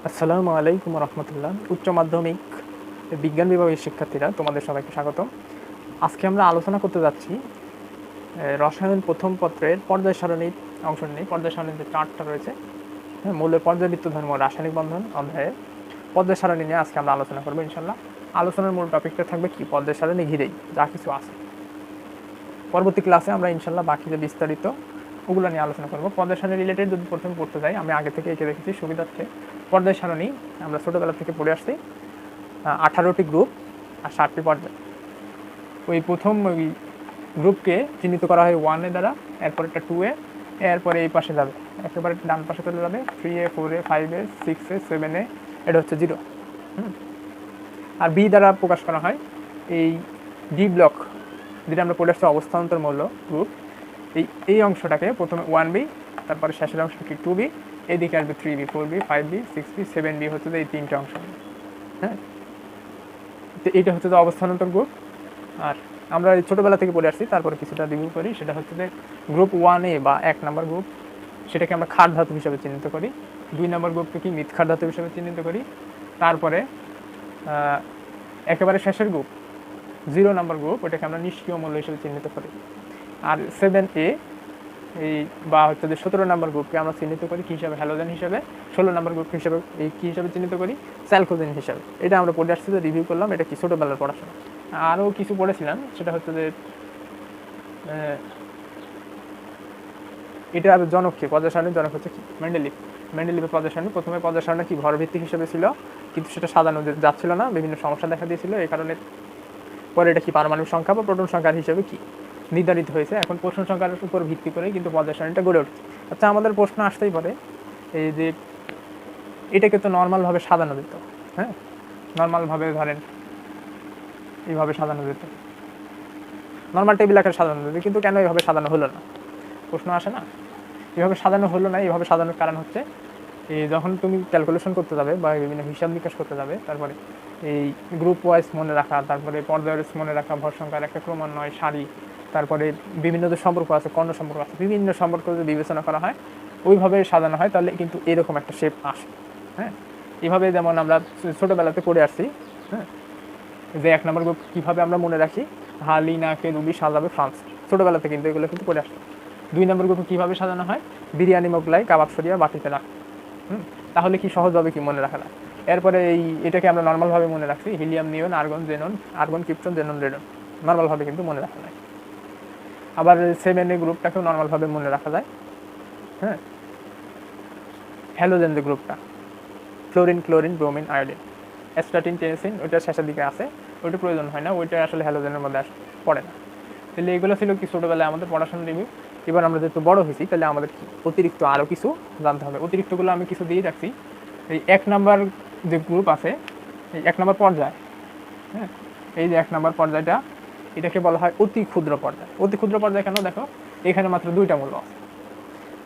আসসালামু আলাইকুম রহমতুল্লাহ। উচ্চ মাধ্যমিক বিজ্ঞান বিভাগের শিক্ষার্থীরা, তোমাদের সবাইকে স্বাগত। আজকে আমরা আলোচনা করতে যাচ্ছি রসায়ন প্রথম পত্রের পর্যায় সারণীর অংশ নিয়ে। পর্যায় সারণীর যে চার্টটা রয়েছে, মৌলের পর্যাবৃত্ত ধর্ম রাসায়নিক বন্ধন অধ্যায়ে পর্যায় সারণী নিয়ে আজকে আমরা আলোচনা করবো ইনশাল্লাহ। আলোচনার মূল টপিকটা থাকবে কি, পর্যায় সারণী ঘিরেই যা কিছু আছে। পরবর্তী ক্লাসে আমরা ইনশাল্লাহ বাকি যে বিস্তারিত ওগুলো নিয়ে আলোচনা করবো। পর্যায় সারণী রিলেটেড যদি প্রথমে পড়তে যাই, আমি আগে থেকে এঁকে রেখেছি সুবিধার্থে। পর্যায় সারণী আমরা ছোটোবেলা থেকে পড়ে আসছি, 18টি গ্রুপ আর 7টি পর্যায়। ওই প্রথম ওই গ্রুপকে চিহ্নিত করা হয় 1 দ্বারা, এরপর একটা 2 এরপরে এই পাশে যাবে, একেবারে ডান পাশে চলে যাবে 3 4 5 6 7 এটা হচ্ছে 0। আর বি দ্বারা প্রকাশ করা হয় এই ডি ব্লক, যেটা আমরা পড়ে আসছি অবস্থান্তর মৌল গ্রুপ। এই অংশটাকে প্রথমে 1B, তারপরে শেষের অংশটাকে 2B, এদিকে আসবে 3B 4B 5B 6B 7B হচ্ছে যে এই তিনটে অংশ। হ্যাঁ, তো এইটা হচ্ছে যে অবস্থান্তর গ্রুপ। আর আমরা ছোটোবেলা থেকে পড়ে আসছি, তারপরে কিছুটা রিভিউ করি। সেটা হচ্ছে যে গ্রুপ 1A বা 1 নম্বর গ্রুপ, সেটাকে আমরা ক্ষার ধাতু হিসাবে চিহ্নিত করি। 2 নম্বর গ্রুপকে কি মৃৎ ক্ষার ধাতু হিসাবে চিহ্নিত করি। তারপরে একেবারে শেষের গ্রুপ 0 নম্বর গ্রুপ, ওটাকে আমরা নিষ্ক্রিয় মৌল হিসেবে চিহ্নিত করি। আর 7A এই বা হচ্ছে যে 17 নম্বর গ্রুপকে আমরা চিহ্নিত করি কী হিসাবে, হ্যালোজেন হিসাবে। 16 নম্বর গ্রুপ হিসাবে এই কী হিসাবে চিহ্নিত করি, স্যালকোজেন হিসাবে। এটা আমরা পড়ে আসছি, যে রিভিউ করলাম, এটা কি ছোটোবেলার পড়াশোনা। আরও কিছু পড়েছিলাম, সেটা হচ্ছে যে এটা আর জনক কি, পর্যায় সারণীর জনক হচ্ছে কি, মেন্ডেলিভের পর্যায় সারণী। প্রথমে পর্যায় সারণী কি ভরভিত্তিক হিসেবে ছিল, কিন্তু সেটা সাজানো যাচ্ছিল না, বিভিন্ন সমস্যা দেখা দিয়েছিল। এই কারণে পরে এটা কি পারমাণবিক সংখ্যা বা প্রোটন সংখ্যার হিসেবে কি নির্ধারিত হয়েছে। এখন প্রশ্ন সংখ্যার উপর ভিত্তি করেই কিন্তু পর্যায় সারণীটা গড়ে উঠছে। আচ্ছা, আমাদের প্রশ্ন আসতেই পারে এই যে এটাকে তো নর্মালভাবে সাজানো যেত। হ্যাঁ, নর্মালভাবে ধরেন এইভাবে সাজানো যেত, নর্মাল টেবিল আকারে সাজানো যেত, কিন্তু কেন এইভাবে সাজানো হলো না, প্রশ্ন আসে না। এইভাবে সাজানো হলো না। এইভাবে সাজানোর কারণ হচ্ছে এই যখন তুমি ক্যালকুলেশন করতে যাবে বা বিভিন্ন হিসাব নিকাশ করতে যাবে, তারপরে এই গ্রুপ ওয়াইজ মনে রাখা, তারপরে পর্যায় ওয়াইজ মনে রাখা, ভর সংখ্যার একটা ক্রমান্বয় সারি, তারপরে বিভিন্ন যে সম্পর্ক আছে, কর্ণ সম্পর্ক আছে, বিভিন্ন সম্পর্ক যদি বিবেচনা করা হয়, ওইভাবে সাজানো হয়, তাহলে কিন্তু এরকম একটা শেপ আসে। হ্যাঁ, এইভাবে যেমন আমরা ছোটোবেলাতে পড়ে আসছি। হ্যাঁ, যে 1 নম্বর গ্রুপ কীভাবে আমরা মনে রাখি, হালিনাকে রুবি সাজাবে ফ্রান্স, ছোটোবেলাতে কিন্তু এগুলো কিন্তু পড়ে আসছে। 2 নম্বর গ্রুপে কীভাবে সাজানো হয়, বিরিয়ানি মোগলাই কাবাব সরিয়া বাটিতে রাখ। তাহলে কি সহজভাবে কি মনে রাখা যায়। এরপরে এটাকে আমরা নর্মালভাবে মনে রাখছি, helium neon argon xenon, argon krypton xenon radon, নর্মালভাবে কিন্তু মনে রাখা যায়। আবার 7A গ্রুপটাকেও নর্মালভাবে মনে রাখা যায়। হ্যাঁ, হ্যালোজেন যে গ্রুপটা, fluorine chlorine bromine iodine, astatine tennessine, ওইটা শেষের দিকে আছে, ওইটা প্রয়োজন হয় না, ওইটা আসলে হ্যালোজেনের মধ্যে পড়ে না। তাহলে এগুলো ছিল কি ছোটোবেলায় আমাদের পড়াশোনা রিভিউ। এবার আমরা যেহেতু বড় হয়েছি, তাহলে আমাদের অতিরিক্ত আরও কিছু জানতে হবে। অতিরিক্তগুলো আমি কিছু দিয়ে রাখছি। এই 1 নম্বর যে গ্রুপ আছে, এই 1 নম্বর পর্যায়, হ্যাঁ, এই যে 1 নম্বর পর্যায়টা, এটাকে বলা হয় অতি ক্ষুদ্র পর্যায়। অতি ক্ষুদ্র পর্যায় কেন, দেখো এখানে মাত্র 2টা মৌল আছে,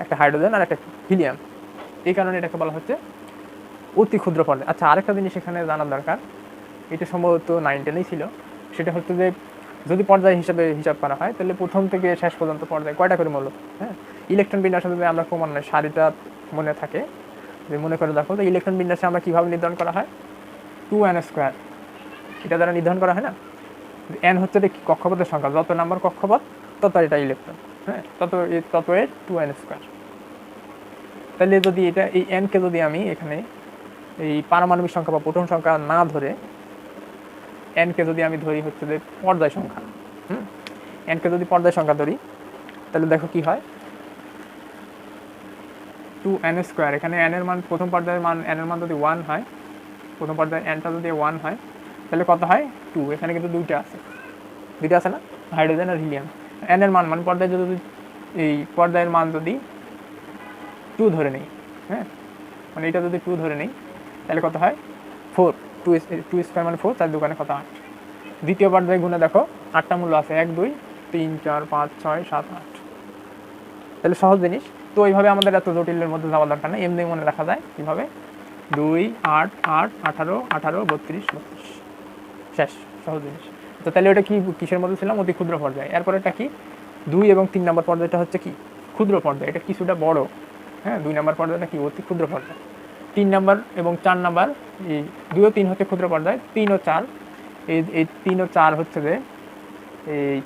একটা হাইড্রোজেন আর একটা হিলিয়াম। এই কারণে এটাকে বলা হচ্ছে অতি ক্ষুদ্র পর্যায়। আচ্ছা, আরেকটা জিনিস এখানে জানার দরকার, এটা সম্ভবত 9-10 ছিল। সেটা হচ্ছে যে যদি পর্যায় হিসাবে হিসাব করা হয়, তাহলে প্রথম থেকে শেষ পর্যন্ত পর্যায়ে কয়টা করে মৌল। হ্যাঁ, ইলেকট্রন বিন্যাসে যদি আমরা ক্রমান্বয়ে সারিটা মনে থাকে, যে মনে করে দেখো, তো ইলেকট্রন বিন্যাসে আমরা কীভাবে নির্ধারণ করা হয়, 2n², এটা দ্বারা নির্ধারণ করা হয় না। n হচ্ছে কক্ষপথের সংখ্যা, যত নাম্বার কক্ষপথ তত এটা ইলেকট্রন। হ্যাঁ, তত এর 2n²। তাহলে যদি এটা এই n-কে যদি আমি এখানে এই পারমাণবিক সংখ্যা বা প্রোটন সংখ্যা না ধরে, n-কে যদি আমি ধরি হচ্ছে যে পর্যায় সংখ্যা, n-কে যদি পর্যায় সংখ্যা ধরি, তাহলে দেখো কি হয়, 2n²। এখানে n এর মান, প্রথম পর্যায়ের মান n এর মান যদি 1 হয়, প্রথম পর্যায়ে n-টা যদি 1 হয়, তাহলে কত হয় 2। এখানে কিন্তু দুইটা আছে না, হাইড্রোজেন আর হিলিয়াম। n এর মান মানে পর্যায়ে যদি এই পর্যায়ের মান যদি 2 ধরে নেই, হ্যাঁ, মানে এটা যদি 2 ধরে নেই, তাহলে কত হয় 4। 2² মানে 4, তার দোকানে কত 8। দ্বিতীয় পর্যায়ে গুণে দেখো 8টা মূল্য আছে, 1 2 3 4 5 6 7 8। তাহলে সহজ জিনিস। তো এইভাবে আমাদের এত জটিলের মধ্যে যাওয়ার দরকার নেই, এমনি মনে রাখা যায়। কীভাবে, 2 8 8 18 18 32 32, শেষ, সহজ জিনিস। তো তাহলে ওটা কি কিসের মধ্যে ছিলাম? অতি ক্ষুদ্র পর্যায়ে। এরপরে এটা কি 2 এবং 3 নম্বর পর্যায়টা হচ্ছে কি ক্ষুদ্র পর্যায়, এটা কিছুটা বড়। হ্যাঁ, 2 নম্বর পর্যায়টা কি অতি ক্ষুদ্র পর্যায়। 3 নম্বর এবং 4 নম্বর, এই 2 ও 3 হচ্ছে ক্ষুদ্র পর্যায়, 3 ও 4 এই 3 ও 4 হচ্ছে যে এই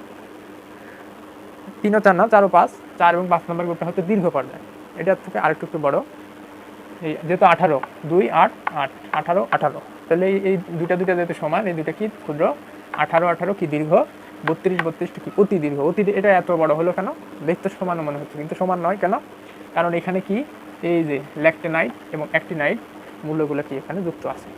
3 ও 4 না, 4 ও 5, 4 এবং 5 নম্বর গ্রুপটা হচ্ছে দীর্ঘ পর্যায়, এটার থেকে আরেকটু একটু বড়। এই যেহেতু 18, 2 8 8 18 18, তাহলে এই দুইটা যেহেতু সমান, এই দুইটা কি ক্ষুদ্র, 18 18 কি দীর্ঘ, 32 32 কি অতি দীর্ঘ। এটা এত বড় হলো কেন? দেখতে সমান মনে হচ্ছে কিন্তু সমান নয়। কেন? কারণ এখানে কি এই যে ল্যাকটেনাইট এবং অ্যাক্টিনাইট মূল্যগুলো কি এখানে যুক্ত আছে।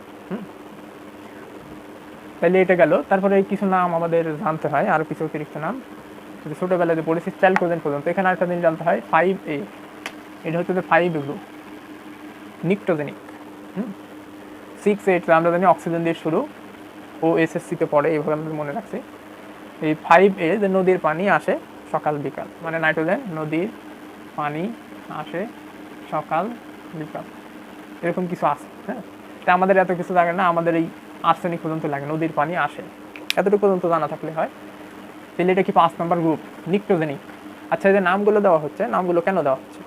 তাহলে এটা গেল। তারপরে কিছু নাম আমাদের জানতে হয়, আরও কিছু অতিরিক্ত নাম ছোটোবেলায় যে পড়েছি চ্যালকোজেন পর্যন্ত। এখানে আরেকটা জিনিস জানতে হয়, 5A, এটা হচ্ছে যে 5A গ্রুপ, নিকটোজেনিক। 6 8 আমরা জানি অক্সিজেন দিয়ে শুরু, OSSC-তে পড়ে, এইভাবে আমরা মনে রাখছি। এই 5A যে নদীর পানি আসে সকাল বিকাল, মানে নাইট্রোজেন নদীর পানি আসে সকাল বিকাল, এরকম কিছু আছে। হ্যাঁ, তা আমাদের এত কিছু লাগে না, আমাদের এই আর্সেনিক পর্যন্ত লাগে, নদীর পানি আসে, এতটুকু পর্যন্ত জানা থাকলে হয়। তাহলে এটা কি 5 নম্বর গ্রুপ, নিকটোজেনিক। আচ্ছা, এই যে নামগুলো দেওয়া হচ্ছে, নামগুলো কেন দেওয়া হচ্ছে?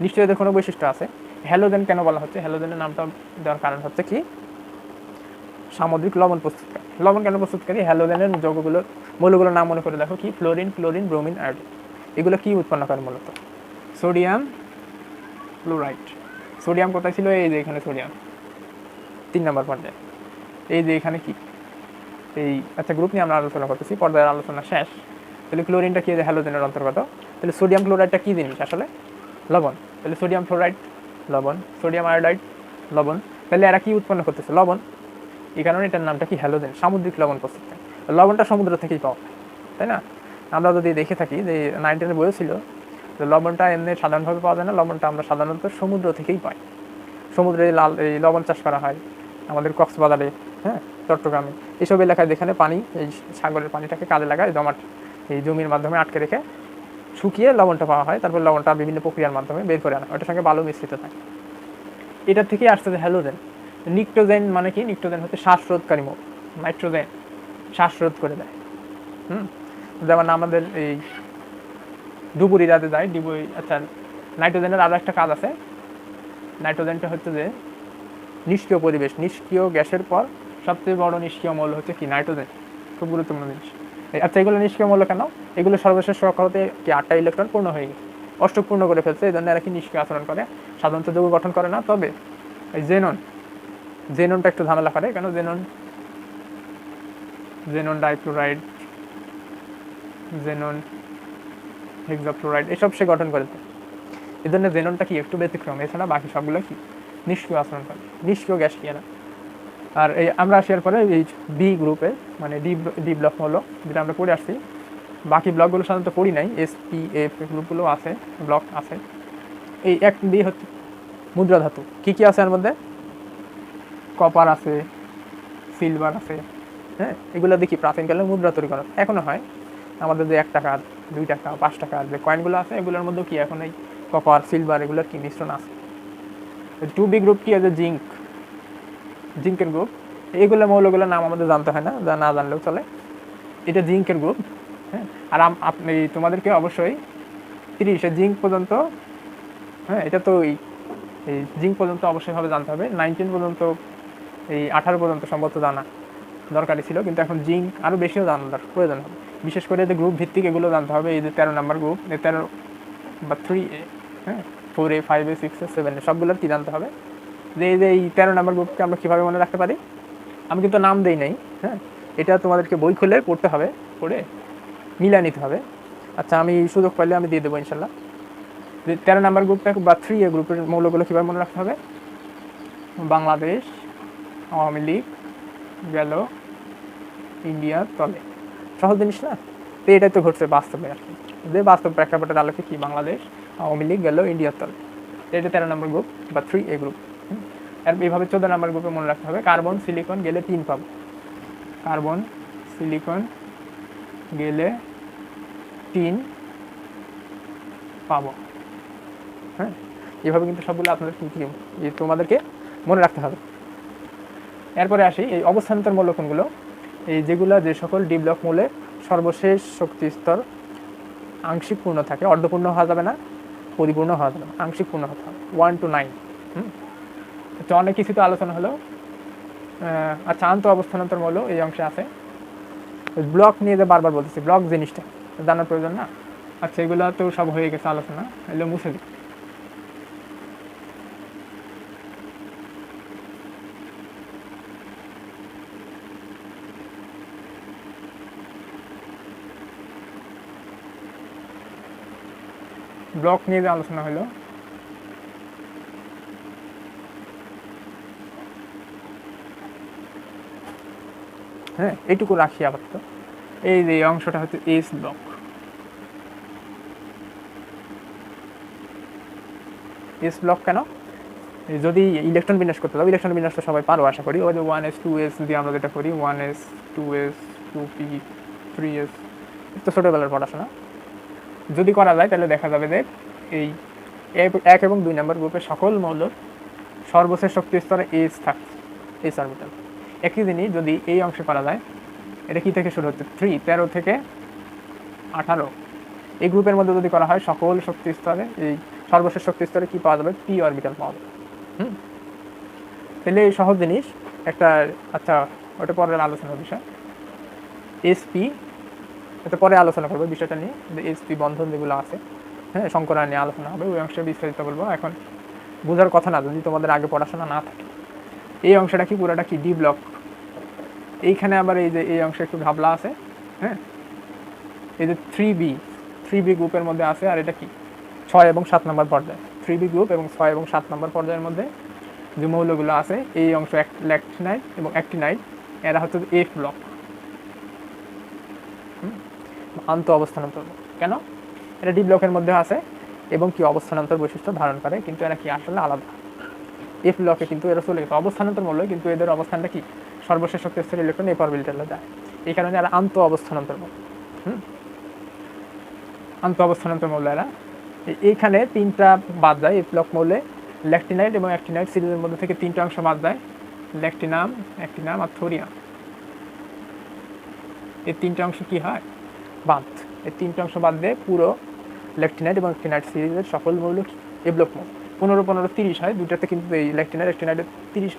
নিশ্চয়ই এদের কোনো বৈশিষ্ট্য আছে। হ্যালোজেন কেন বলা হচ্ছে? হ্যালোজেনের নামটা দেওয়ার কারণ হচ্ছে কি সামুদ্রিক লবণ প্রস্তুতকারী। লবণ কেন প্রস্তুতকারী? হ্যালোজেনের মৌলগুলোর নাম মনে করে দেখো কি, ফ্লোরিন, ক্লোরিন, ব্রোমিন, আয়োডিন। এগুলো কি উৎপন্ন করে? মূলত সোডিয়াম ক্লোরাইড। সোডিয়াম কোথায় ছিল? এই যে এখানে সোডিয়াম 3 নম্বর পর্যায়ে। এই যে এখানে কি এই, আচ্ছা গ্রুপ নিয়ে আমরা আলোচনা করতেছি, পর্যায়ের আলোচনা শেষ। তাহলে ক্লোরিনটা কি হ্যালোজেনের অন্তর্গত। তাহলে সোডিয়াম ক্লোরাইডটা কি জিনিস? আসলে লবণ। তাহলে সোডিয়াম ফ্লোরাইড লবণ, সোডিয়াম আয়োডাইড লবণ। তাহলে এরা কি উৎপন্ন করতেছে? লবণ। এই কারণে এটার নামটা কি হ্যালোজেন, সামুদ্রিক লবণ প্রস্তুত। লবণটা সমুদ্র থেকেই পাওয়া, তাই না? আমরা যদি দেখে থাকি যে 9-10 বইও ছিল, যে লবণটা এমনি সাধারণভাবে পাওয়া যায় না, লবণটা আমরা সাধারণত সমুদ্র থেকেই পাই। সমুদ্রে এই লবণ চাষ করা হয় আমাদের কক্সবাজারে, হ্যাঁ, চট্টগ্রামে, এইসব এলাকায় যেখানে পানি, এই সাগরের পানিটাকে কাজে লাগায় জমাট এই জমির মাধ্যমে আটকে রেখে শুকিয়ে লবণটা পাওয়া হয়, তারপর লবণটা বিভিন্ন প্রক্রিয়ার মাধ্যমে বের করে আনা হয়, ওটার সঙ্গে বালু মিশ্রিত থাকে। এটার থেকেই আসছে যে হ্যালোজেন। নিকটোজেন মানে কি? নিকটোজেন হচ্ছে শ্বাসরোধকারী মৌল। নাইট্রোজেন শ্বাসরোধ করে দেয়। যেমন আমাদের এই ডুবুরি যাতে যায় ডুবুরি। আচ্ছা, নাইট্রোজেনের আরও একটা কাজ আছে। নাইট্রোজেনটা হচ্ছে যে নিষ্ক্রিয় পরিবেশ, নিষ্ক্রিয় গ্যাসের পর সবচেয়ে বড় নিষ্ক্রিয় মৌল হচ্ছে কি? নাইট্রোজেন। খুব গুরুত্বপূর্ণ জিনিস। আচ্ছা, এগুলো নিষ্ক্রিয় মৌল কেন? এগুলো সর্বশেষ কক্ষপথে কি 8টা ইলেকট্রন পূর্ণ হয়ে গেছে, অষ্টক পূর্ণ করে ফেলছে, এই জন্য এরা কি নিষ্ক্রিয় আচরণ করে, সাধারণত যৌগ গঠন করে না। তবে এই জেননটা একটু ঝামেলা করে। কেন? জেনন ডাইক্লোরাইড, জেনন হেক্সাফ্লোরাইড, এসব সে গঠন করেছে। এই জন্য জেননটা কি একটু ব্যতিক্রম, এছাড়া বাকি সবগুলো কি নিষ্ক্রিয় আচরণ করে, নিষ্ক্রিয় গ্যাস কি এরা। আর এই আমরা আসার পরে এই বি গ্রুপে, মানে ডি ব্লক মৌল, যেটা আমরা পড়ে আসছি, বাকি ব্লকগুলো সাধারণত পড়ি নাই, SPF গ্রুপগুলো আছে, ব্লক আছে। এই এক বি হচ্ছে মুদ্রা ধাতু। কি কি আছে এর মধ্যে? কপার আছে, সিলভার আছে। হ্যাঁ, এগুলো দেখি প্রাচীনকালে মুদ্রা তৈরি করা এখনো হয়। আমাদের যে 1 টাকার, 2 টাকা, 5 টাকার যে কয়েনগুলো আছে, এগুলোর মধ্যেও কি এখন এই কপার, সিলভার এগুলোর কি মিশ্রণ আছে। 2B গ্রুপ কি আছে? জিঙ্কের গ্রুপ। এগুলো মৌলগুলোর নাম আমাদের জানতে হয় না, যা না জানলেও চলে। এটা জিঙ্কের গ্রুপ। হ্যাঁ, আর আপনি তোমাদেরকে অবশ্যই 30 জিঙ্ক পর্যন্ত, হ্যাঁ, এটা তো এই জিঙ্ক পর্যন্ত অবশ্যইভাবে জানতে হবে। 19 পর্যন্ত, এই 18 পর্যন্ত সম্ভবত জানা দরকারি ছিল, কিন্তু এখন জিঙ্ক আরও বেশিও জানার প্রয়োজন হবে। বিশেষ করে যে গ্রুপ ভিত্তিক এগুলো জানতে হবে। এই যে 13 নম্বর গ্রুপ, 13 বা 3A, হ্যাঁ, 4A, 5A, 6A, 7A সবগুলোর কি জানতে হবে। যে এই 13 নম্বর গ্রুপকে আমরা কীভাবে মনে রাখতে পারি? আমি কিন্তু নাম দেই নাই, হ্যাঁ, এটা তোমাদেরকে বই খুলে পড়তে হবে, পড়ে মিলিয়ে নিতে হবে। আচ্ছা, আমি সুযোগ পাইলে আমি দিয়ে দেবো ইনশাল্লাহ। যে 13 নম্বর গ্রুপটা বা 3A গ্রুপের মৌলগুলো কীভাবে মনে রাখতে হবে? বাংলাদেশ আওয়ামী লীগ গেল ইন্ডিয়ার তলে। সহজ জিনিস না? তো এটাই তো ঘটছে বাস্তবে আর কি, যে বাস্তব প্রেক্ষাপটের আলোকে কি বাংলাদেশ আওয়ামী লীগ গেল ইন্ডিয়ার তলে। এটা 13 নম্বর গ্রুপ বা 3A গ্রুপ। আর এইভাবে 14 নম্বর গ্রুপে মনে রাখতে হবে, কার্বন সিলিকন গেলে 3 পাবো, কার্বন সিলিকন গেলে 3 পাবো। হ্যাঁ, এভাবে কিন্তু সবগুলো আপনাদের তোমাদেরকে মনে রাখতে হবে। এরপরে আসি এই অবস্থান্তর মৌল কোনগুলো। এই যে সকল ডি ব্লক মৌলে সর্বশেষ শক্তি স্তর আংশিক পূর্ণ থাকে, অর্ধপূর্ণ হওয়া যাবে না, পরিপূর্ণ হওয়া যাবে না, আংশিক পূর্ণ হতে হবে 1 to 9। তো অনেক কিছু তো আলোচনা হলো। আচ্ছা, আন্ত অবস্থানান্তর মৌল এই অংশে আছে। ব্লক নিয়ে যে বারবার বলতেছি, ব্লক জিনিসটা জানার প্রয়োজন না। আচ্ছা, এগুলো তো সব হয়ে গেছে আলোচনা, এগুলো মুছে দিই। ব্লক নিয়ে যে আলোচনা হলো, হ্যাঁ, এইটুকু রাখি আপাতত। এই যে অংশটা হচ্ছে এস ব্লক। এস ব্লক কেন? যদি ইলেকট্রন বিন্যাস করতে হবে, ইলেকট্রন বিন্যাস তো সবাই পারো আশা করি। ওই যে 1s 2s দিয়ে আমরা যেটা করি, 1s 2s 2p 3s, তো ছোটোবেলার পড়াশোনা। যদি করা যায় তাহলে দেখা যাবে যে এই 1 এবং 2 নম্বর গ্রুপের সকল মৌলর সর্বশেষ শক্তি স্তরে এস থাকছে, এস অরবিটাল। একই জিনিস যদি এই অংশে করা যায়, এটা কি থেকে শুরু হচ্ছে 13 থেকে 18, এই গ্রুপের মধ্যে যদি করা হয় সকল শক্তি স্তরে, এই সর্বশেষ শক্তি স্তরে কি পাওয়া যাবে? পি অরবিটাল পাওয়া যাবে। তাহলে এই সহজ জিনিস একটা। আচ্ছা, ওটা পরের আলোচনার বিষয়। এসপি, এটা পরে আলোচনা করবো বিষয়টা নিয়ে, এসপি বন্ধন যেগুলো আছে, হ্যাঁ, সংকরণ নিয়ে আলোচনা হবে, ওই অংশে বিস্তারিত বলবো। এখন বোঝার কথা না যদি তোমাদের আগে পড়াশোনা না থাকে। এই অংশটা কি, পুরোটা কি ডি ব্লক। এইখানে আবার এই যে এই অংশে একটু ঘাবলা আছে, হ্যাঁ, এই যে 3B গ্রুপের মধ্যে আছে। আর এটা কি 6 এবং 7 নম্বর পর্যায়ে, 3B গ্রুপ এবং 6 এবং 7 নম্বর পর্যায়ের মধ্যে যে মৌলগুলো আছে, এই অংশ ল্যাকটিনাইট এবং অ্যাক্টিনাইট, এরা হচ্ছে এফ ব্লক, আন্ত অবস্থানান্তর। কেন? এটা ডি ব্লকের মধ্যে আছে এবং কি অবস্থানান্তর বৈশিষ্ট্য ধারণ করে, কিন্তু এরা কি আসলে আলাদা। এফ ব্লকে কিন্তু এরা চলে গেছে অবস্থানান্তর মৌল, কিন্তু এদের অবস্থানটা কি সর্বশেষ শক্তি স্তরের ইলেকট্রন এফ অরবিটালে যায়। এই কারণে এরা আন্ত অবস্থানান্তর মৌল। আন্ত অবস্থানান্তর মৌল এরা। এইখানে 3টা বাদ যায় এফ ব্লক মৌলে, ল্যাকটিনাইট এবং অ্যাক্টিনাইট সিরিজের মধ্যে থেকে 3টা অংশ বাদ যায়, ল্যাকটিনাম, অ্যাক্টিনাম আর থোরিয়াম। এই 3টা অংশ কি হয়? বাদ। এই 3টা অংশ বাদ দিয়ে পুরো ল্যাকটিনাইট এবং অ্যাক্টিনাইট সিরিজের সকল মৌল এ ব্লক মৌল। 15-15-30 হয়, দুইটাতে কিন্তু এই ল্যাকটিনাইট অ্যাক্টিনাইটের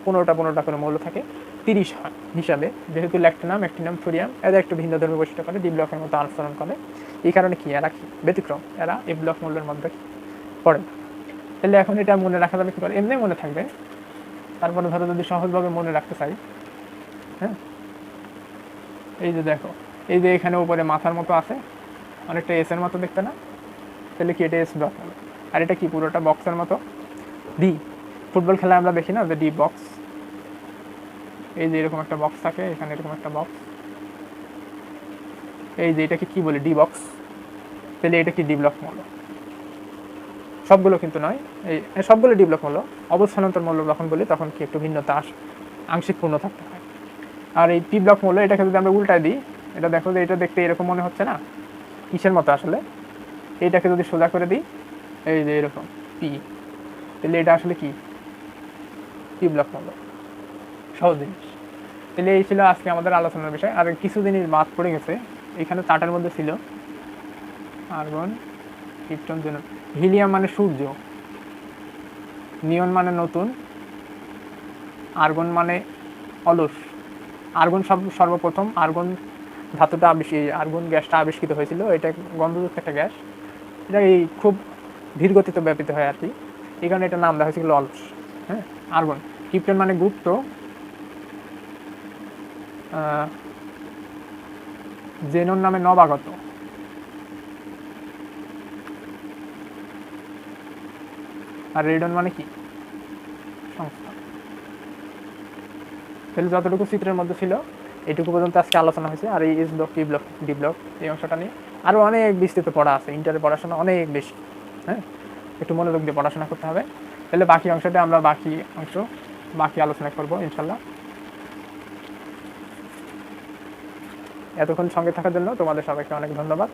15টা করে মৌল থাকে, 30 হয় হিসাবে। যেহেতু ল্যাকটিনাম, অ্যাক্টিনাম, থোরিয়াম এদের একটু ভিন্ন ধর্মী বৈশিষ্ট্য করে, ডি ব্লকের মতো আচরণ করে। এই কারণে কি এরা কি ব্যতিক্রম, এরা এ ব্লক মৌলের মধ্যে পড়ে। তাহলে এখন এটা মনে রাখা যাবে কি করে? এমনি মনে থাকবে। তারপরে ধরো যদি সহজভাবে মনে রাখতে চাই, হ্যাঁ, এই যে দেখো, এই যে এখানে উপরে মাথার মতো আছে, অনেকটা এস এর মতো দেখতে না? তাহলে কি এটা এস ব্লক মৌল। আর এটা কি পুরোটা বক্সের মতো, ডি। ফুটবল খেলায় আমরা দেখি না যে ডি বক্স, এই যে এরকম একটা বক্স থাকে, এখানে এরকম একটা বক্স, এই যে এটাকে কি বলে? D box. তাহলে এটা কি ডি ব্লক মৌল? সবগুলো কিন্তু নয়, এই সবগুলো ডি ব্লক মৌল। অবস্থানান্তর মৌল যখন বলি তখন কি একটু ভিন্নতা আংশিক পূর্ণ থাকতে হয়। আর এই পি ব্লক মৌল, এটাকে যদি আমরা উল্টায় দিই, এটা দেখো যে এটা দেখতে এরকম মনে হচ্ছে না? কিসের মতো আসলে? এইটাকে যদি সোজা করে দিই, এই যে এরকম পি, তাহলে এটা আসলে কি? পি ব্লক মৌল। সহজ জিনিস। তাহলে এই ছিল আজকে আমাদের আলোচনার বিষয়। আর কিছু জিনিস বাদ পড়ে গেছে। এখানে চার্টের মধ্যে ছিল আর্গন, ক্রিপ্টন, জেনন। হিলিয়াম মানে সূর্য, নিয়ন মানে নতুন, আর্গন মানে অলস। আর্গন সর্বপ্রথম আর্গন ধাতুটা আর্গন গ্যাসটা আবিষ্কৃত হয়েছিল। এটা গন্ধযুক্ত একটা গ্যাস, এটা এই খুব ধীর গতিতে ব্যাপিত হয় আর কি, এই কারণে এটা নাম দেওয়া হয়েছিল অলস। হ্যাঁ, আর্গন। ক্রিপ্টন মানে গুপ্ত, জেনন নামে নবাগত, আর রেডন মানে কি? সংস্থা। তাহলে যতটুকু চিত্রের মধ্যে ছিল এইটুকু পর্যন্ত আজকে আলোচনা হয়েছে। আর এই S block, P block, D block এই অংশটা নিয়ে আরও অনেক বিস্তৃত পড়া আছে। ইন্টারের পড়াশোনা অনেক বেশি, হ্যাঁ, একটু মনোযোগ দিয়ে পড়াশোনা করতে হবে। তাহলে বাকি অংশটা আমরা বাকি আলোচনা করবো ইনশাল্লাহ। এতক্ষণ সঙ্গে থাকার জন্য তোমাদের সবাইকে অনেক ধন্যবাদ।